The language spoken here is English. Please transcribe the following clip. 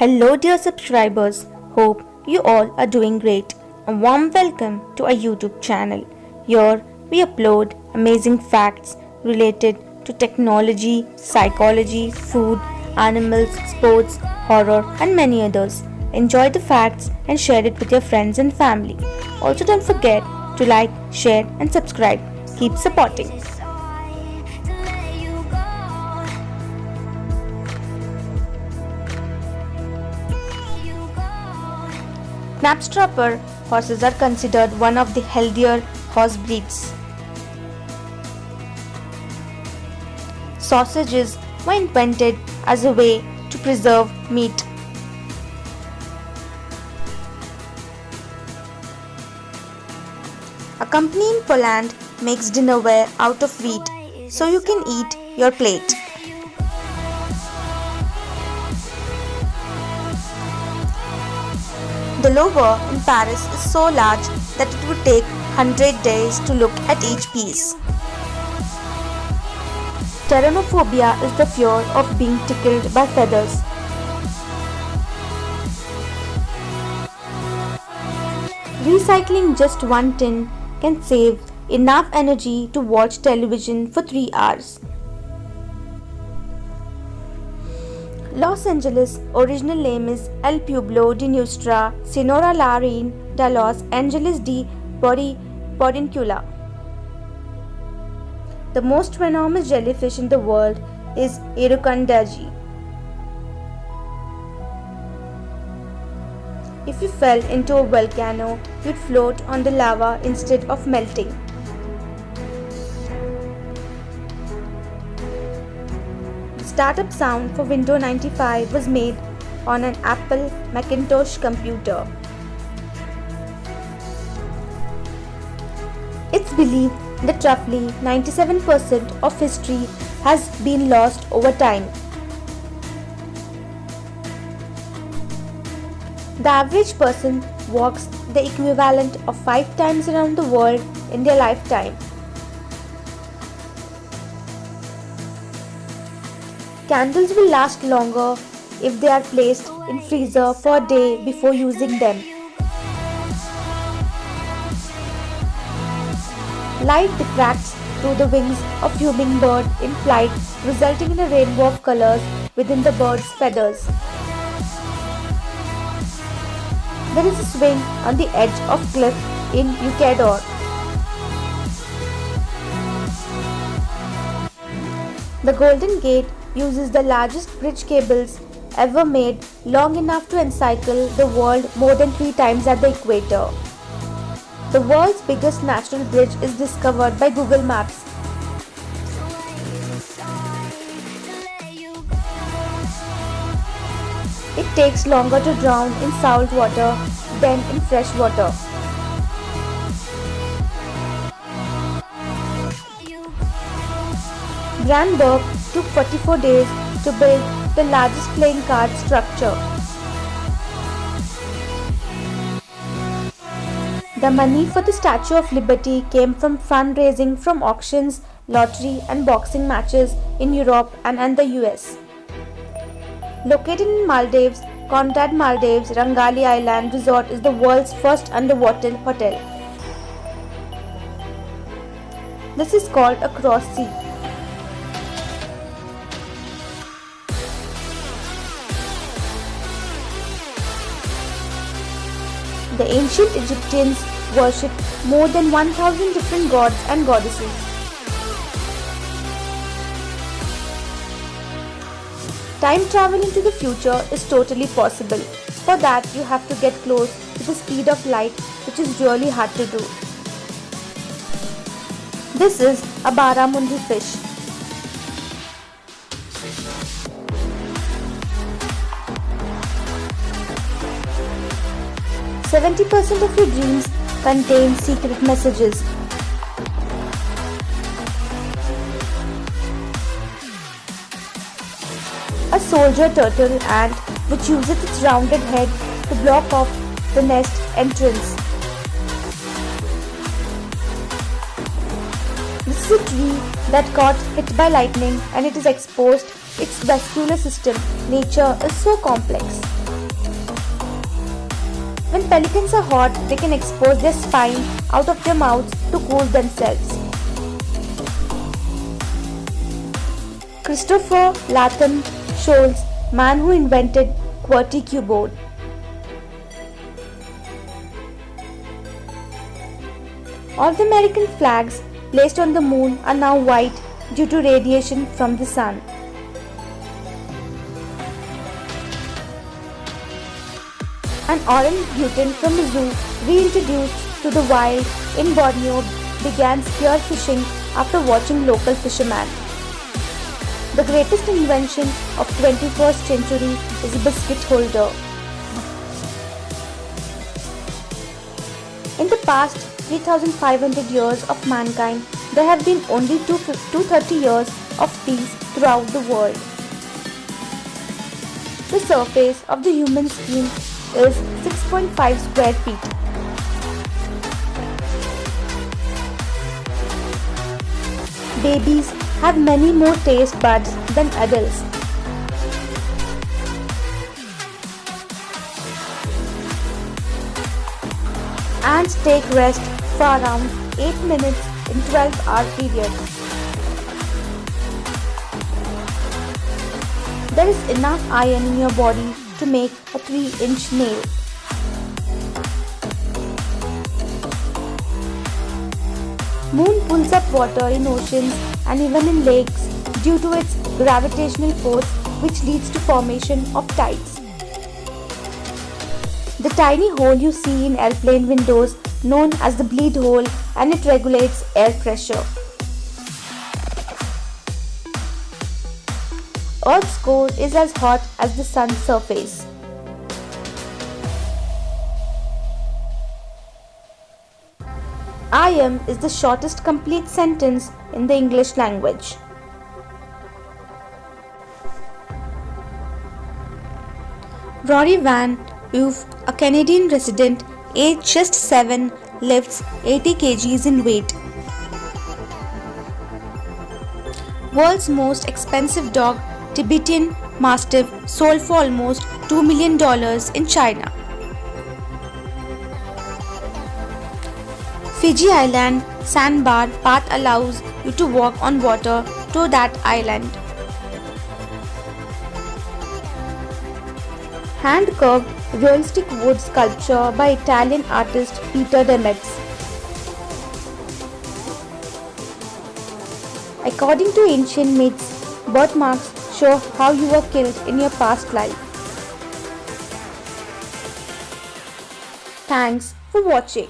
Hello, dear subscribers. Hope you all are doing great. A warm welcome to our YouTube channel. Here we upload amazing facts related to technology, psychology, food, animals, sports, horror, and many others. Enjoy the facts and share it with your friends and family. Also, don't forget to like, share, and subscribe. Keep supporting. Knapstrapper horses are considered one of the healthier horse breeds. Sausages were invented as a way to preserve meat. A company in Poland makes dinnerware out of wheat, so you can eat your plate. The Louvre in Paris is so large that it would take 100 days to look at each piece. Pteronophobia is the fear of being tickled by feathers. Recycling just one tin can save enough energy to watch television for 3 hours. Los Angeles' original name is El Pueblo de Nuestra Señora la Reina de Los Angeles de Porciuncula. The most venomous jellyfish in the world is Irukandji. If you fell into a volcano, you'd float on the lava instead of melting. Startup sound for Windows 95 was made on an Apple Macintosh computer. It's believed that roughly 97% of history has been lost over time. The average person walks the equivalent of 5 times around the world in their lifetime. Candles will last longer if they are placed in freezer for a day before using them. Light diffracts through the wings of hummingbird in flight, resulting in a rainbow of colors within the bird's feathers. There is a swing on the edge of cliff in Ecuador. The Golden Gate uses the largest bridge cables ever made, long enough to encircle the world more than 3 times at the equator. The world's biggest natural bridge is discovered by Google Maps. It takes longer to drown in salt water than in fresh water. Brandenburg took 44 days to build the largest playing card structure. The money for the Statue of Liberty came from fundraising from auctions, lottery and boxing matches in Europe and the US. Located in Maldives, Conrad Maldives Rangali Island Resort is the world's first underwater hotel. This is called a cross sea. The ancient Egyptians worshipped more than 1,000 different gods and goddesses. Time travel into the future is totally possible. For that, you have to get close to the speed of light, which is really hard to do. This is a barramundi fish. %70 of your dreams contain secret messages. A soldier turtle ant which uses its rounded head to block off the nest entrance. This is a tree that got hit by lightning and it is exposed its vascular system. Nature is so complex. When pelicans are hot, they can expose their spine out of their mouths to cool themselves. Christopher Latham Scholes, man who invented QWERTY keyboard. All the American flags placed on the moon are now white due to radiation from the sun. An orangutan from the zoo reintroduced to the wild in Borneo began spearfishing after watching local fishermen. The greatest invention of 21st century is a biscuit holder. In the past 3,500 years of mankind, there have been only 230 years of peace throughout the world. The surface of the human skin is 6.5 square feet. Babies have many more taste buds than adults. Ants take rest for around 8 minutes in 12-hour period. There is enough iron in your body to make a 3-inch nail. Moon pulls up water in oceans and even in lakes due to its gravitational force, which leads to formation of tides. The tiny hole you see in airplane windows known as the bleed hole, and it regulates air pressure. Earth's core is as hot as the sun's surface. I am is the shortest complete sentence in the English language. Rory Van Uve, a Canadian resident, aged just 7, lifts 80 kgs in weight. World's most expensive dog, Tibetan Mastiff, sold for almost $2 million in China. Fiji Island sandbar path allows you to walk on water to that island. Hand-carved realistic wood sculpture by Italian artist Peter Demetz. According to ancient myths, birthmarks show how you were killed in your past life. Thanks for watching.